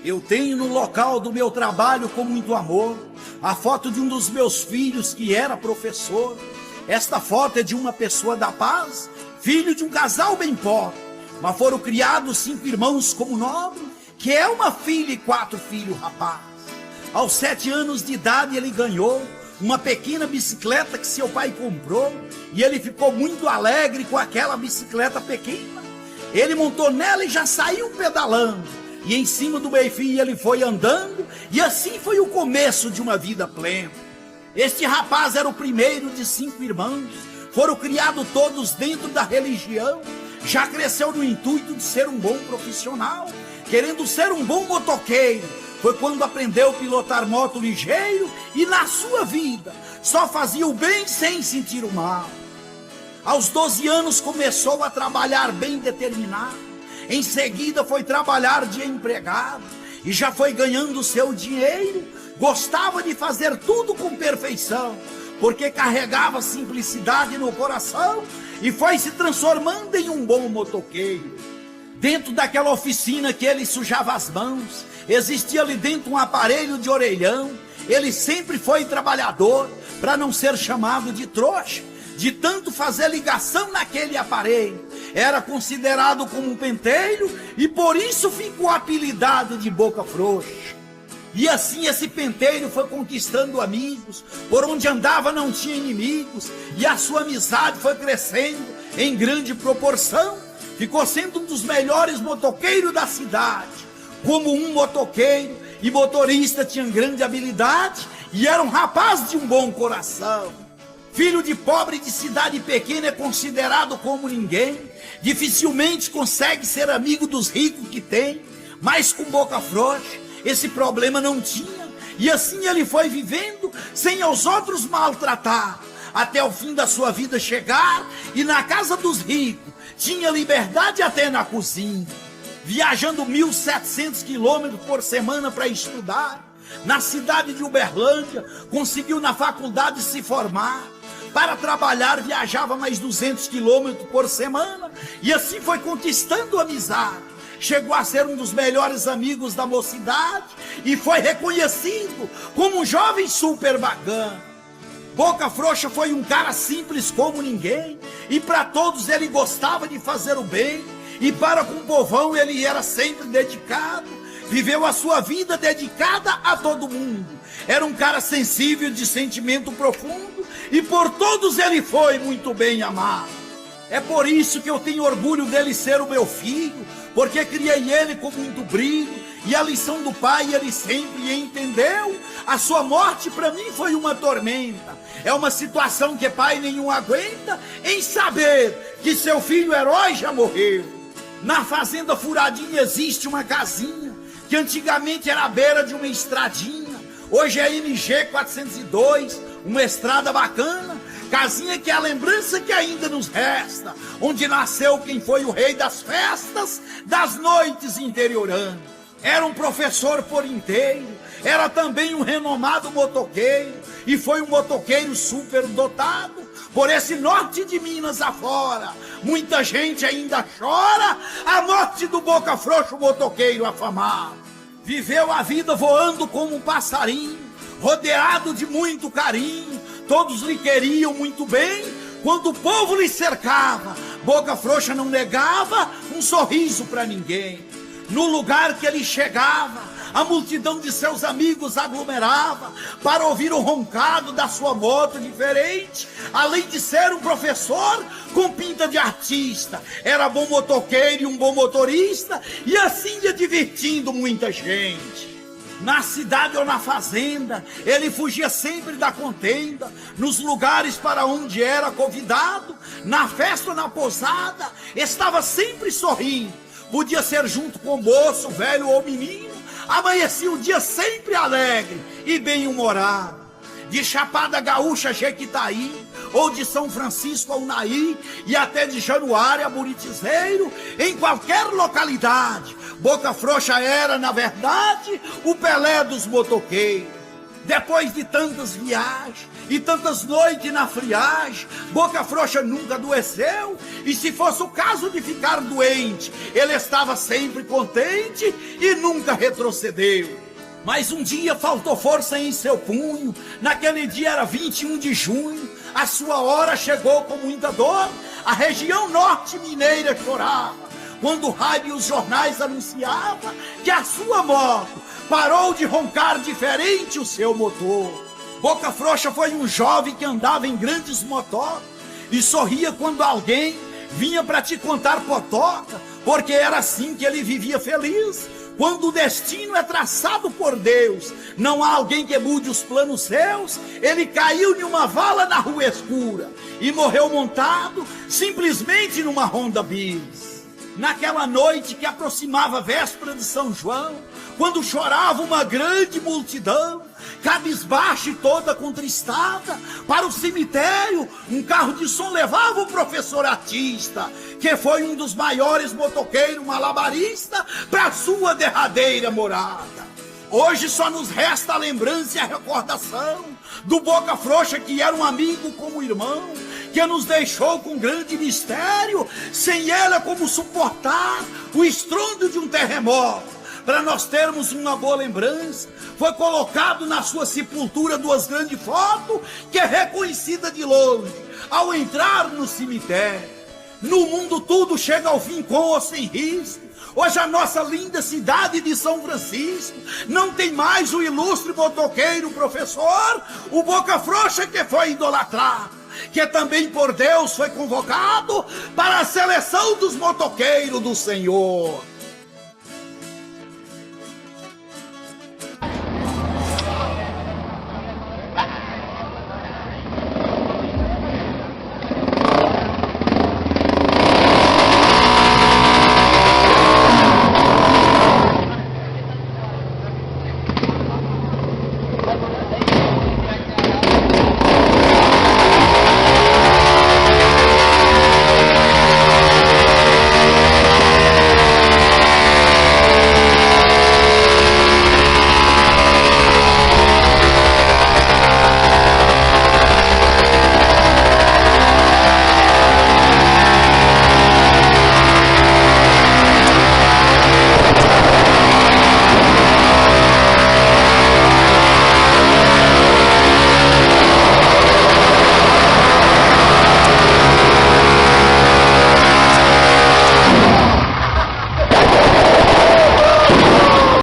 Eu tenho no local do meu trabalho com muito amor a foto de um dos meus filhos que era professor. Esta foto é de uma pessoa da paz, filho de um casal bem pobre, mas foram criados 5 irmãos como nobre, que é uma filha e 4 filhos rapazes. Aos 7 anos de idade ele ganhou uma pequena bicicleta que seu pai comprou, e ele ficou muito alegre com aquela bicicleta pequena. Ele montou nela e já saiu pedalando, e em cima do meio-fio ele foi andando, e assim foi o começo de uma vida plena. Este rapaz era o primeiro de 5 irmãos, foram criados todos dentro da religião, já cresceu no intuito de ser um bom profissional, querendo ser um bom motoqueiro. Foi quando aprendeu a pilotar moto ligeiro e na sua vida só fazia o bem sem sentir o mal. Aos 12 anos começou a trabalhar bem determinado, em seguida foi trabalhar de empregado e já foi ganhando seu dinheiro. Gostava de fazer tudo com perfeição, porque carregava simplicidade no coração e foi se transformando em um bom motoqueiro. Dentro daquela oficina que ele sujava as mãos, existia ali dentro um aparelho de orelhão. Ele sempre foi trabalhador, para não ser chamado de trouxa, de tanto fazer ligação naquele aparelho. Era considerado como um penteiro e por isso ficou apelidado de Boca Frouxa. E assim esse penteiro foi conquistando amigos, por onde andava não tinha inimigos, e a sua amizade foi crescendo em grande proporção. Ficou sendo um dos melhores motoqueiros da cidade. Como um motoqueiro e motorista tinha grande habilidade e era um rapaz de um bom coração. Filho de pobre de cidade pequena é considerado como ninguém. Dificilmente consegue ser amigo dos ricos que tem, mas com Boca Frouxa esse problema não tinha. E assim ele foi vivendo sem aos outros maltratar, até o fim da sua vida chegar e na casa dos ricos tinha liberdade até na cozinha. Viajando 1.700 quilômetros por semana para estudar, na cidade de Uberlândia, conseguiu na faculdade se formar. Para trabalhar viajava mais 200 quilômetros por semana, e assim foi conquistando amizade. Chegou a ser um dos melhores amigos da mocidade e foi reconhecido como um jovem super bacana. Boca Frouxa foi um cara simples como ninguém, e para todos ele gostava de fazer o bem, e para com o povão ele era sempre dedicado, viveu a sua vida dedicada a todo mundo. Era um cara sensível, de sentimento profundo, e por todos ele foi muito bem amado. É por isso que eu tenho orgulho dele ser o meu filho, porque criei ele com muito brilho, e a lição do pai ele sempre entendeu. A sua morte para mim foi uma tormenta. É uma situação que pai nenhum aguenta, em saber que seu filho herói já morreu. Na fazenda Furadinha existe uma casinha, que antigamente era à beira de uma estradinha. Hoje é MG 402, uma estrada bacana. Casinha que é a lembrança que ainda nos resta, onde nasceu quem foi o rei das festas, das noites interioranas. Era um professor por inteiro, era também um renomado motoqueiro, e foi um motoqueiro super dotado. Por esse norte de Minas afora, muita gente ainda chora a morte do Boca Frouxa, o motoqueiro afamado. Viveu a vida voando como um passarinho, rodeado de muito carinho. Todos lhe queriam muito bem, quando o povo lhe cercava, Boca Frouxa não negava um sorriso para ninguém. No lugar que ele chegava, a multidão de seus amigos aglomerava para ouvir o roncado da sua moto diferente. Além de ser um professor com pinta de artista, era bom motoqueiro e um bom motorista, e assim ia divertindo muita gente. Na cidade ou na fazenda, ele fugia sempre da contenda, nos lugares para onde era convidado, na festa ou na pousada, estava sempre sorrindo. Podia ser junto com moço, velho ou menino, amanhecia o dia sempre alegre e bem-humorado. De Chapada Gaúcha a Jequitaí, ou de São Francisco ao Unaí, e até de Januário a Buritizeiro, em qualquer localidade, Boca Frouxa era, na verdade, o Pelé dos motoqueiros. Depois de tantas viagens e tantas noites na friagem, Boca Frouxa nunca adoeceu, e se fosse o caso de ficar doente, ele estava sempre contente e nunca retrocedeu. Mas um dia faltou força em seu punho, naquele dia era 21 de junho, a sua hora chegou com muita dor, a região norte mineira chorava, quando o rádio e os jornais anunciavam que a sua moto parou de roncar diferente o seu motor. Boca Frouxa foi um jovem que andava em grandes motocas e sorria quando alguém vinha para te contar potoca, porque era assim que ele vivia feliz. Quando o destino é traçado por Deus, não há alguém que mude os planos seus. Ele caiu em uma vala na rua escura e morreu montado simplesmente numa Honda Bis. Naquela noite que aproximava a véspera de São João, quando chorava uma grande multidão, cabisbaixa e toda contristada, para o cemitério um carro de som levava o professor artista, que foi um dos maiores motoqueiros malabaristas, para sua derradeira morada. Hoje só nos resta a lembrança e a recordação do Boca Frouxa, que era um amigo como irmão, que nos deixou com grande mistério, sem ela como suportar o estrondo de um terremoto. Para nós termos uma boa lembrança, foi colocado na sua sepultura duas grandes fotos, que é reconhecida de longe ao entrar no cemitério. No mundo tudo chega ao fim com ou sem risco. Hoje a nossa linda cidade de São Francisco não tem mais o ilustre motoqueiro professor, o Boca Frouxa, que foi idolatrado, que também por Deus foi convocado para a seleção dos motoqueiros do Senhor.